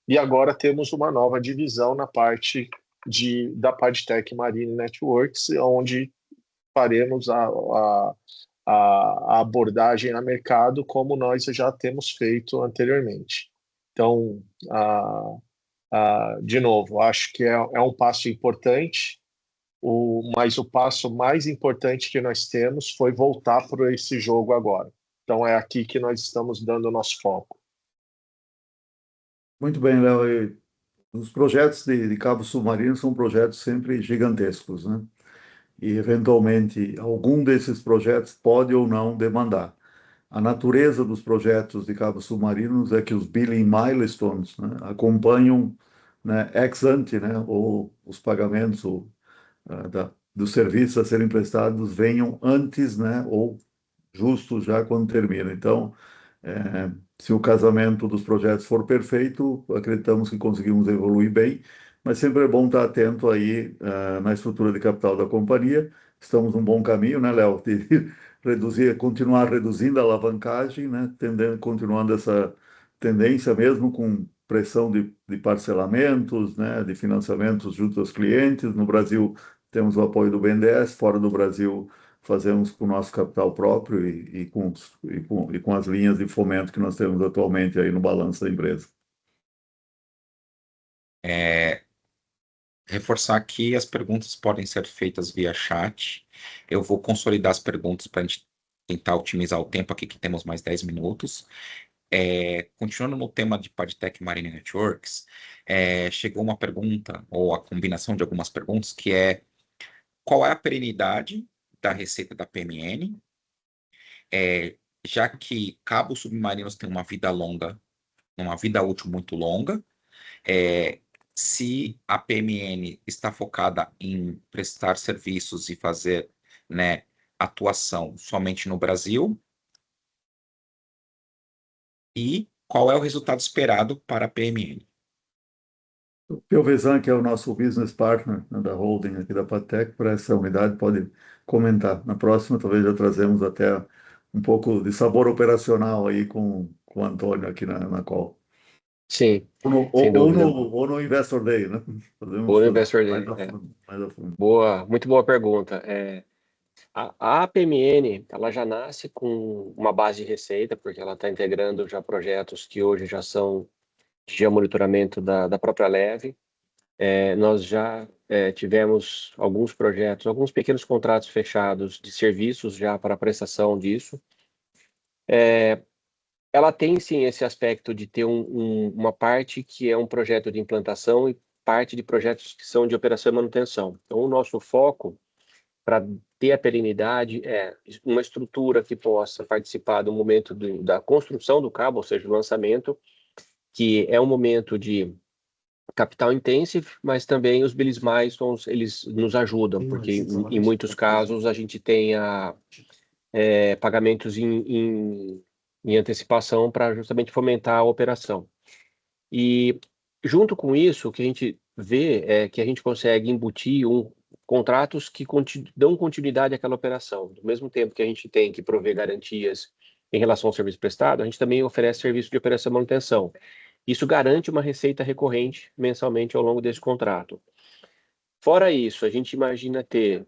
e agora temos uma nova divisão na parte da PadTech Marine Networks, onde faremos a abordagem a mercado como nós já temos feito anteriormente. Então, de novo, acho que é um passo importante, mas o passo mais importante que nós temos foi voltar para esse jogo agora. Então, é aqui que nós estamos dando o nosso foco. Muito bem, Léo. Os projetos de cabo submarino são projetos sempre gigantescos, né? E, eventualmente, algum desses projetos pode ou não demandar. A natureza dos projetos de cabos submarinos é que os billing milestones, né, acompanham, né, ex ante, né, ou os pagamentos dos serviços a serem prestados venham antes, né, ou justo já quando termina. Então, se o casamento dos projetos for perfeito, acreditamos que conseguimos evoluir bem, mas sempre é bom estar atento aí na estrutura de capital da companhia. Estamos num bom caminho, né, Léo? De continuar reduzindo a alavancagem, né, continuando essa tendência mesmo com pressão de parcelamentos, né, de financiamentos junto aos clientes. No Brasil, temos o apoio do BNDES, fora do Brasil, fazemos com o nosso capital próprio e com as linhas de fomento que nós temos atualmente aí no balanço da empresa. Reforçar que as perguntas podem ser feitas via chat. Eu vou consolidar as perguntas para a gente tentar otimizar o tempo aqui, que temos mais 10 minutos. Continuando no tema de PadTech Marine Networks, chegou uma pergunta, ou a combinação de algumas perguntas, que é: qual é a perenidade da receita da PMN? Já que cabos submarinos têm uma vida longa, uma vida útil muito longa, se a PMN está focada em prestar serviços e fazer, né, atuação somente no Brasil, e qual é o resultado esperado para a PMN? O Piovesan, que é o nosso business partner, né, da holding aqui da PadTech, para essa unidade, pode comentar. Na próxima, talvez já trazemos até um pouco de sabor operacional aí com o Antônio aqui na call. Sim, sem dúvida. Ou no Investor Day, né? Ou no Investor Day, mais a fundo. Muito boa pergunta. A APMN, ela já nasce com uma base de receita, porque ela está integrando já projetos que hoje já são de monitoramento da própria Leve. Nós já tivemos alguns projetos, alguns pequenos contratos fechados de serviços já para a prestação disso. Ela tem, sim, esse aspecto de ter uma parte que é um projeto de implantação e parte de projetos que são de operação e manutenção. Então, o nosso foco para ter a perenidade é uma estrutura que possa participar do momento da construção do cabo, ou seja, do lançamento, que é um momento de capital intensive, mas também os billing milestones, eles nos ajudam, porque em muitos casos a gente tem pagamentos em antecipação para justamente fomentar a operação. E junto com isso, o que a gente vê é que a gente consegue embutir contratos que dão continuidade àquela operação. Do mesmo tempo que a gente tem que prover garantias em relação ao serviço prestado, a gente também oferece serviço de operação e manutenção. Isso garante uma receita recorrente mensalmente ao longo desse contrato. Fora isso, a gente imagina ter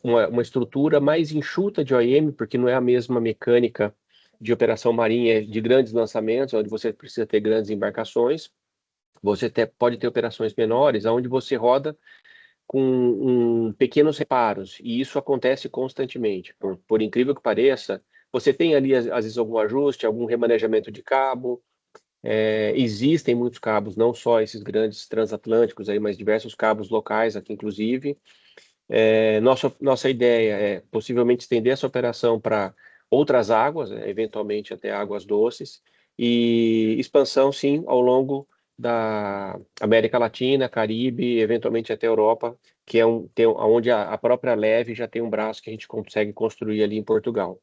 uma estrutura mais enxuta de OEM, porque não é a mesma mecânica de operação marinha de grandes lançamentos, onde você precisa ter grandes embarcações. Você pode ter operações menores, onde você roda com pequenos reparos, e isso acontece constantemente. Por incrível que pareça, você tem ali, às vezes, algum ajuste, algum remanejamento de cabo. Existem muitos cabos, não só esses grandes transatlânticos aí, mas diversos cabos locais aqui, inclusive. Nossa ideia é possivelmente estender essa operação para outras águas, eventualmente até águas doces, e expansão, sim, ao longo da América Latina, Caribe, eventualmente até Europa, que é onde a própria Leve já tem um braço que a gente consegue construir ali em Portugal.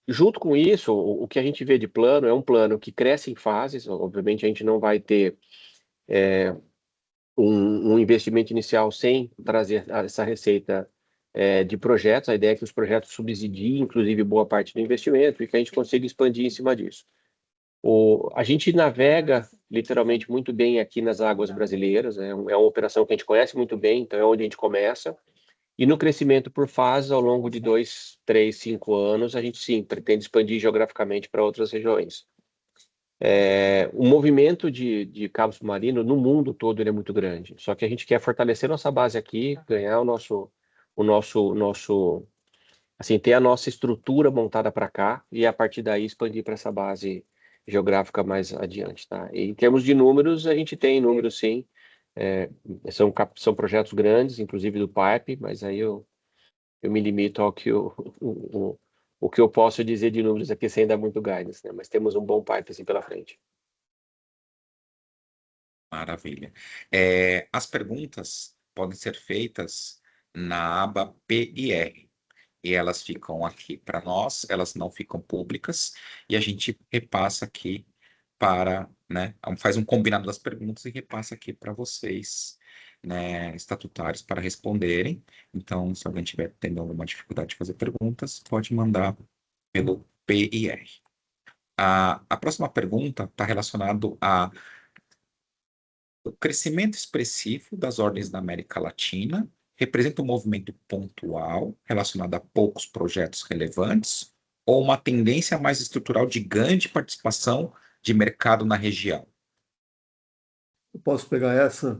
Junto com isso, o que a gente vê de plano é um plano que cresce em fases. Obviamente, a gente não vai ter um investimento inicial sem trazer essa receita de projetos. A ideia é que os projetos subsidiem, inclusive, boa parte do investimento e que a gente consiga expandir em cima disso. A gente navega literalmente muito bem aqui nas águas brasileiras, é uma operação que a gente conhece muito bem, então é onde a gente começa. E no crescimento por fases, ao longo de 2, 3, 5 anos, a gente sim pretende expandir geograficamente para outras regiões. O movimento de cabo submarino no mundo todo ele é muito grande, só que a gente quer fortalecer nossa base aqui, ganhar assim, ter a nossa estrutura montada para cá e a partir daí expandir para essa base geográfica mais adiante, tá? E em termos de números, a gente tem números sim, são projetos grandes, inclusive do Pipe, mas aí eu me limito ao que o que eu posso dizer de números aqui sem dar muito guidance, né? Mas temos um bom pipe assim pela frente. Maravilha. As perguntas podem ser feitas na aba P e R. E elas ficam aqui para nós, elas não ficam públicas, e a gente repassa aqui para, né, faz um combinado das perguntas e repassa aqui para vocês, né, estatutários, para responderem. Então, se alguém tiver tendo alguma dificuldade de fazer perguntas, pode mandar pelo PIR. A próxima pergunta está relacionada a o crescimento expressivo das ordens da América Latina representa um movimento pontual relacionado a poucos projetos relevantes ou uma tendência mais estrutural de grande participação de mercado na região? Eu posso pegar essa.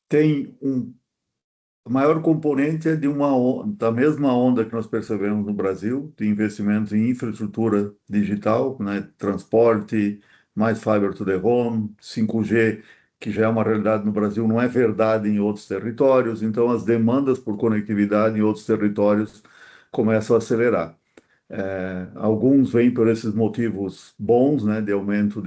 Tem o maior componente é da mesma onda que nós percebemos no Brasil, de investimentos em infraestrutura digital, né, transporte, mais fiber to the home, 5G, que já é uma realidade no Brasil, não é verdade em outros territórios, então as demandas por conectividade em outros territórios começam a acelerar. Alguns vêm por esses motivos bons, né, de aumento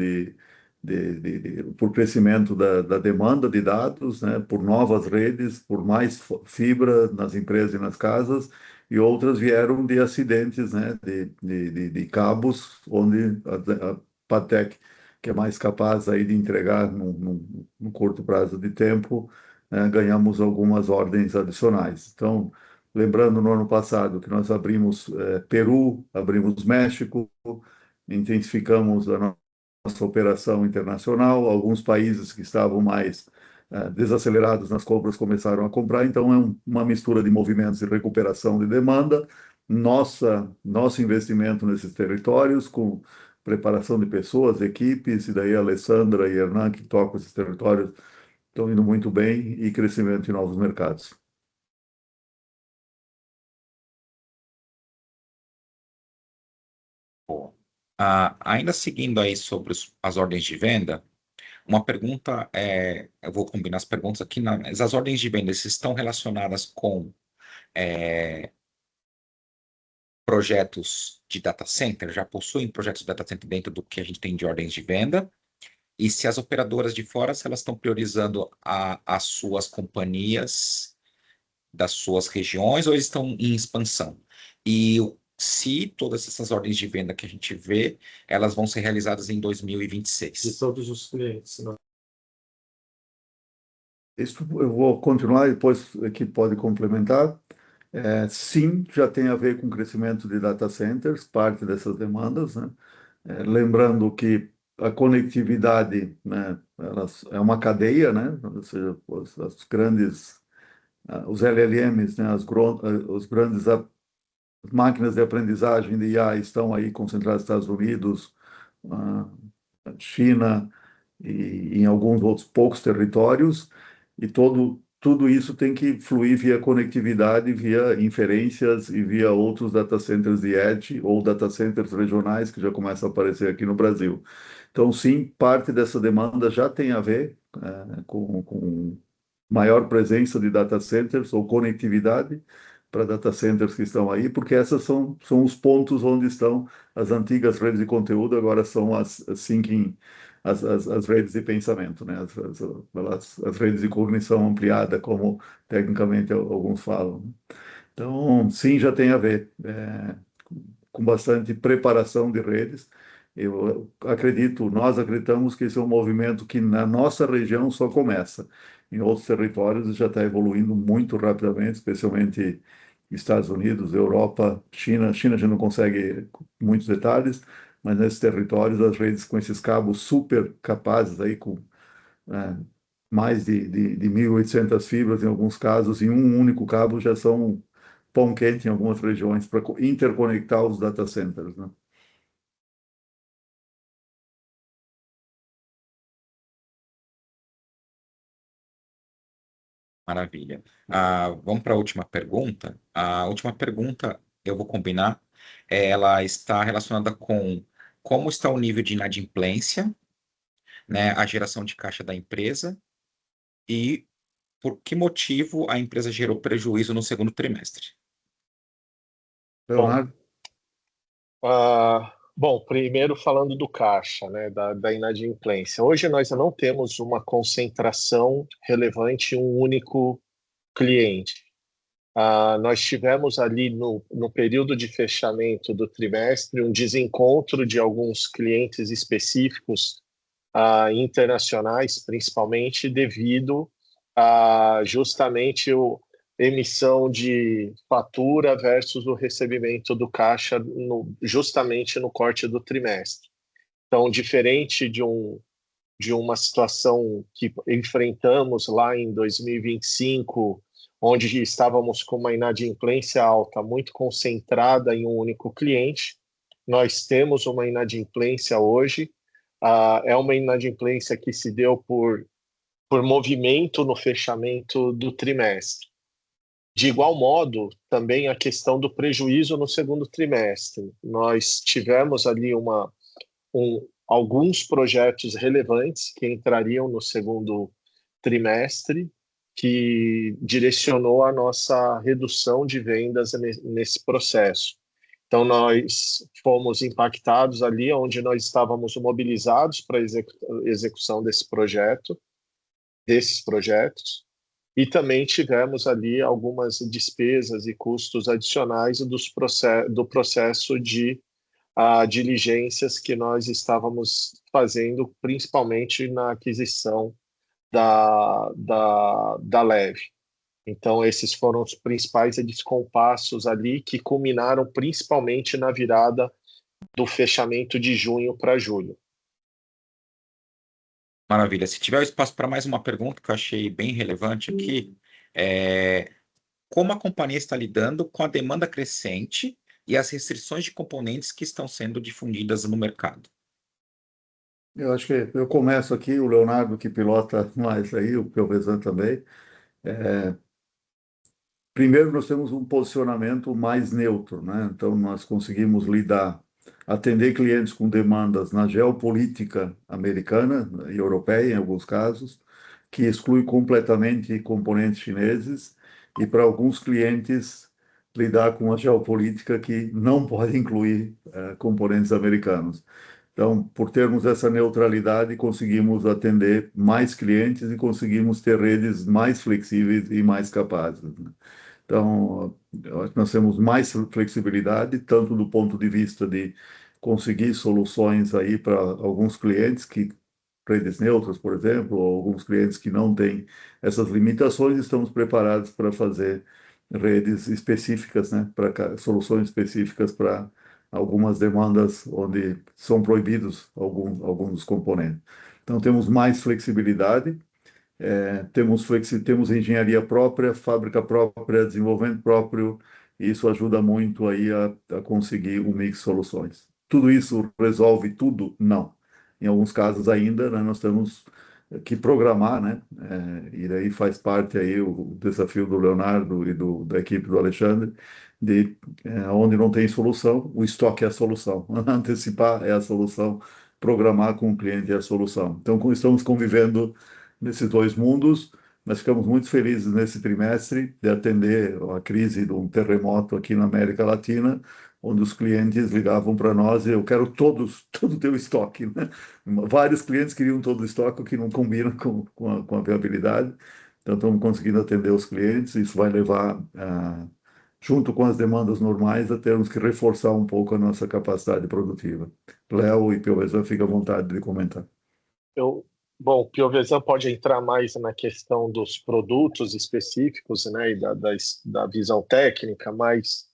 por crescimento da demanda de dados, né, por novas redes, por mais fibra nas empresas e nas casas, e outras vieram de acidentes, né, de cabos, onde a Patec, que é mais capaz aí de entregar num curto prazo de tempo, né, ganhamos algumas ordens adicionais. Então, lembrando, no ano passado, que nós abrimos Peru, abrimos México, intensificamos a nossa operação internacional, alguns países que estavam mais desacelerados nas compras começaram a comprar, então é uma mistura de movimentos de recuperação de demanda, nosso investimento nesses territórios, com preparação de pessoas, equipes, e daí a Alessandra e a Hernan, que tocam esses territórios, estão indo muito bem, e crescimento em novos mercados. Bom, ainda seguindo aí sobre as ordens de venda, uma pergunta eu vou combinar as perguntas aqui, mas as ordens de venda estão relacionadas com projetos de data center, já possuem projetos de data center dentro do que a gente tem de ordens de venda, e se as operadoras de fora, se elas estão priorizando as suas companhias das suas regiões ou eles estão em expansão. E se todas essas ordens de venda que a gente vê, elas vão ser realizadas em 2026. De todos os clientes, né? Isso eu vou continuar, depois aqui pode complementar. Sim, já tem a ver com o crescimento de data centers, parte dessas demandas, né? Lembrando que a conectividade, né, é uma cadeia, né? Ou seja, as grandes, os LLMs, né, os grandes máquinas de aprendizagem de IA estão aí concentradas nos Estados Unidos, ah, China e em alguns outros poucos territórios, e tudo isso tem que fluir via conectividade, via inferências e via outros data centers de edge ou data centers regionais que já começam a aparecer aqui no Brasil. Então, sim, parte dessa demanda já tem a ver com maior presença de data centers ou conectividade para data centers que estão aí, porque essas são os pontos onde estão as antigas redes de conteúdo, agora são as thinking, as redes de pensamento, né? As redes de cognição ampliada, como tecnicamente alguns falam. Então, sim, já tem a ver com bastante preparação de redes. Nós acreditamos que esse é um movimento que na nossa região só começa. Em outros territórios já está evoluindo muito rapidamente, especialmente Estados Unidos, Europa, China. China a gente não consegue muitos detalhes, mas nesses territórios as redes com esses cabos super capazes aí com mais de 1.800 fibras em alguns casos, em um único cabo já são pão quente em algumas regiões para interconectar os data centers, né? Maravilha. Vamos para a última pergunta. A última pergunta, eu vou combinar, ela está relacionada com como está o nível de inadimplência, né, a geração de caixa da empresa e por que motivo a empresa gerou prejuízo no segundo trimestre. Leonardo? Bom, primeiro falando do caixa, né, da inadimplência. Hoje nós não temos uma concentração relevante em um único cliente. Nós tivemos ali no período de fechamento do trimestre um desencontro de alguns clientes específicos internacionais, principalmente devido a justamente emissão de fatura versus o recebimento do caixa justamente no corte do trimestre. Então, diferente de uma situação que enfrentamos lá em 2025, onde estávamos com uma inadimplência alta, muito concentrada em um único cliente, nós temos uma inadimplência hoje. É uma inadimplência que se deu por movimento no fechamento do trimestre. De igual modo, também a questão do prejuízo no segundo trimestre. Nós tivemos ali alguns projetos relevantes que entrariam no segundo trimestre, que direcionou a nossa redução de vendas nesse processo. Então, nós fomos impactados ali onde nós estávamos mobilizados para a execução desses projetos, e também tivemos ali algumas despesas e custos adicionais do processo de diligências que nós estávamos fazendo, principalmente na aquisição da Leve. Então, esses foram os principais descompassos ali que culminaram principalmente na virada do fechamento de junho para julho. Maravilha. Se tiver espaço para mais uma pergunta que eu achei bem relevante aqui, como a companhia está lidando com a demanda crescente e as restrições de componentes que estão sendo difundidas no mercado? Eu acho que eu começo aqui, o Leonardo que pilota mais aí, o Pelvezan também. Primeiro, nós temos um posicionamento mais neutro, né? Então, nós conseguimos atender clientes com demandas na geopolítica americana e europeia, em alguns casos, que exclui completamente componentes chineses, e para alguns clientes lidar com a geopolítica que não pode incluir componentes americanos. Então, por termos essa neutralidade, conseguimos atender mais clientes e conseguimos ter redes mais flexíveis e mais capazes, né? Então, eu acho que nós temos mais flexibilidade, tanto do ponto de vista de conseguir soluções aí para alguns clientes que redes neutras, por exemplo, ou alguns clientes que não têm essas limitações, estamos preparados para fazer redes específicas, né, para soluções específicas para algumas demandas onde são proibidos alguns dos componentes. Então, temos mais flexibilidade. Temos engenharia própria, fábrica própria, desenvolvimento próprio, e isso ajuda muito aí a conseguir um mix de soluções. Tudo isso resolve tudo? Não. Em alguns casos ainda, né, nós temos que programar, né? E daí faz parte aí o desafio do Leonardo e da equipe do Alexandre, de onde não tem solução, o estoque é a solução. Antecipar é a solução, programar com o cliente é a solução. Então, estamos convivendo nesses dois mundos. Nós ficamos muito felizes nesse trimestre de atender a crise de um terremoto aqui na América Latina, onde os clientes ligavam para nós e eu quero todo o teu estoque, né? Vários clientes queriam todo o estoque, o que não combina com a viabilidade. Então, estamos conseguindo atender os clientes. Isso vai levar, junto com as demandas normais, a termos que reforçar um pouco a nossa capacidade produtiva. Léo e Piovesan, fica à vontade de comentar. Bom, o Piovesan pode entrar mais na questão dos produtos específicos, né, e da visão técnica, mas,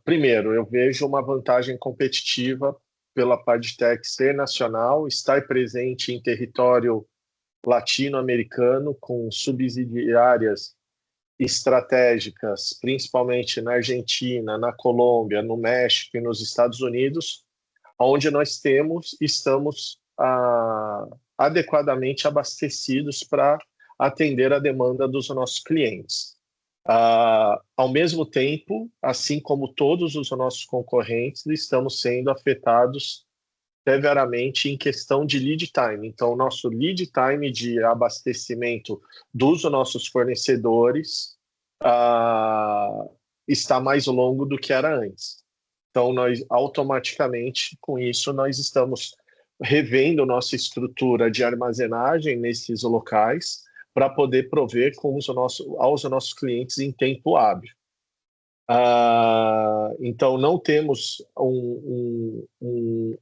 primeiro, eu vejo uma vantagem competitiva pela Padtech ser nacional, estar presente em território latino-americano, com subsidiárias estratégicas, principalmente na Argentina, na Colômbia, no México e nos Estados Unidos, onde nós estamos adequadamente abastecidos para atender a demanda dos nossos clientes. Ao mesmo tempo, assim como todos os nossos concorrentes, estamos sendo afetados severamente em questão de lead time. Então, o nosso lead time de abastecimento dos nossos fornecedores está mais longo do que era antes. Então, nós automaticamente, com isso, nós estamos revendo nossa estrutura de armazenagem nesses locais para poder prover aos nossos clientes em tempo hábil. Então, não temos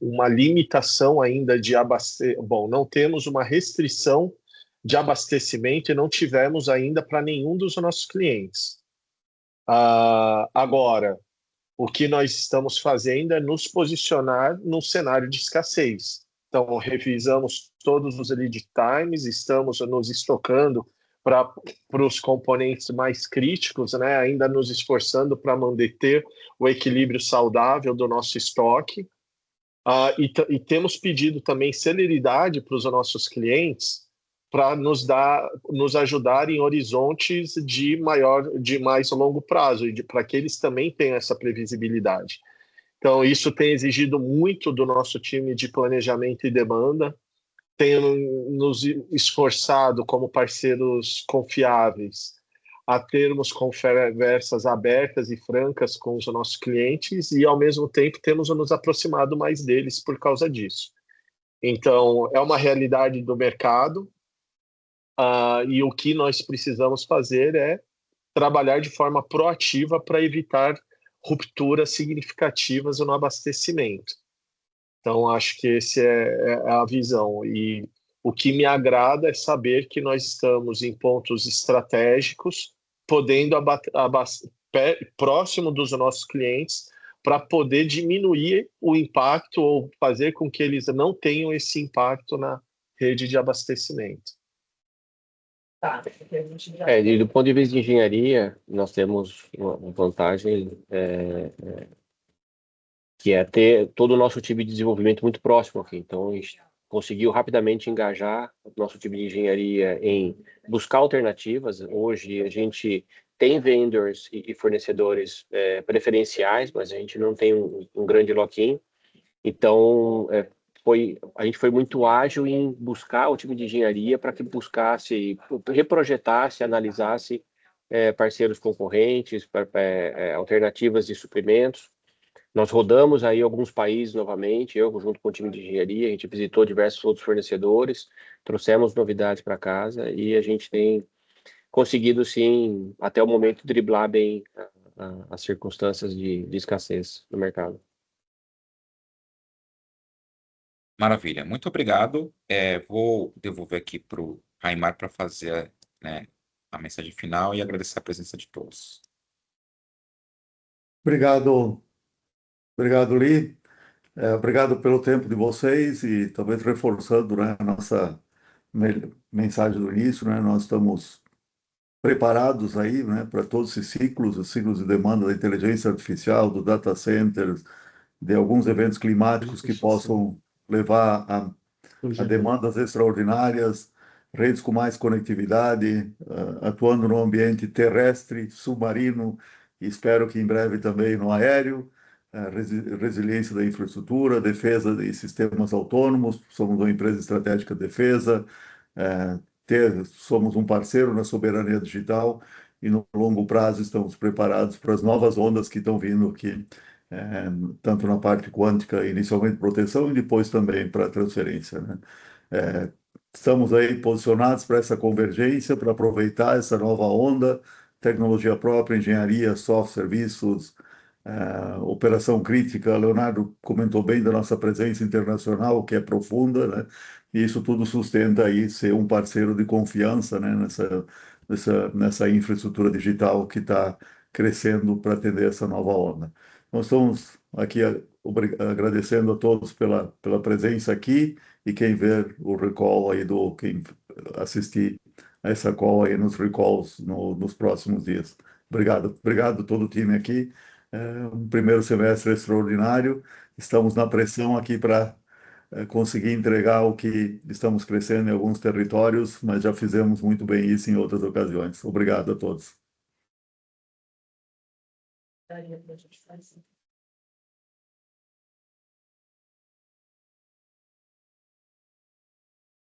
uma limitação ainda de abastecimento. Bom, não temos uma restrição de abastecimento e não tivemos ainda para nenhum dos nossos clientes. Agora, o que nós estamos fazendo é nos posicionar num cenário de escassez. Então, revisamos todos os lead times, estamos nos estocando para os componentes mais críticos, né? Ainda nos esforçando para manter o equilíbrio saudável do nosso estoque. E temos pedido também celeridade para os nossos clientes para nos ajudar em horizontes de mais longo prazo, e para que eles também tenham essa previsibilidade. Então, isso tem exigido muito do nosso time de planejamento e demanda, tem nos esforçado como parceiros confiáveis a termos conversas abertas e francas com os nossos clientes e, ao mesmo tempo, temos nos aproximado mais deles por causa disso. Então, é uma realidade do mercado, e o que nós precisamos fazer é trabalhar de forma proativa para evitar rupturas significativas no abastecimento. Então, acho que essa é a visão. E o que me agrada é saber que nós estamos em pontos estratégicos, podendo próximo dos nossos clientes, para poder diminuir o impacto ou fazer com que eles não tenham esse impacto na rede de abastecimento. Do ponto de vista de engenharia, nós temos uma vantagem que é ter todo o nosso time de desenvolvimento muito próximo aqui. Então, a gente conseguiu rapidamente engajar o nosso time de engenharia em buscar alternativas. Hoje, a gente tem vendors e fornecedores preferenciais, mas a gente não tem um grande lock-in. Então, a gente foi muito ágil em buscar o time de engenharia para que buscasse, reprojetasse, analisasse parceiros concorrentes, alternativas de suprimentos. Nós rodamos aí alguns países novamente, eu junto com o time de engenharia, a gente visitou diversos outros fornecedores, trouxemos novidades para casa e a gente tem conseguido, sim, até o momento, driblar bem as circunstâncias de escassez no mercado. Maravilha, muito obrigado. Vou devolver aqui para o Raimar para fazer, né, a mensagem final e agradecer a presença de todos. Obrigado, Lee. Obrigado pelo tempo de vocês e talvez reforçando, né, a nossa mensagem do início, né, nós estamos preparados aí, né, para todos esses ciclos, os ciclos de demanda da inteligência artificial, do data centers, de alguns eventos climáticos que possam levar a demandas extraordinárias, redes com mais conectividade, atuando no ambiente terrestre, submarino, e espero que em breve também no aéreo, resiliência da infraestrutura, defesa de sistemas autônomos, somos uma empresa estratégica de defesa, somos um parceiro na soberania digital e no longo prazo estamos preparados para as novas ondas que estão vindo aqui, tanto na parte quântica, inicialmente proteção e depois também para transferência, né? Estamos aí posicionados para essa convergência, para aproveitar essa nova onda, tecnologia própria, engenharia, software, serviços, operação crítica. Leonardo comentou bem da nossa presença internacional, que é profunda, né? E isso tudo sustenta aí ser um parceiro de confiança, né? Nessa infraestrutura digital que está crescendo para atender essa nova onda. Nós estamos aqui agradecendo a todos pela presença aqui e quem ver o recall aí quem assistir a essa call aí nos recalls nos próximos dias. Obrigado a todo o time aqui. Um primeiro semestre extraordinário. Estamos na pressão aqui para conseguir entregar o que estamos crescendo em alguns territórios, mas já fizemos muito bem isso em outras ocasiões. Obrigado a todos.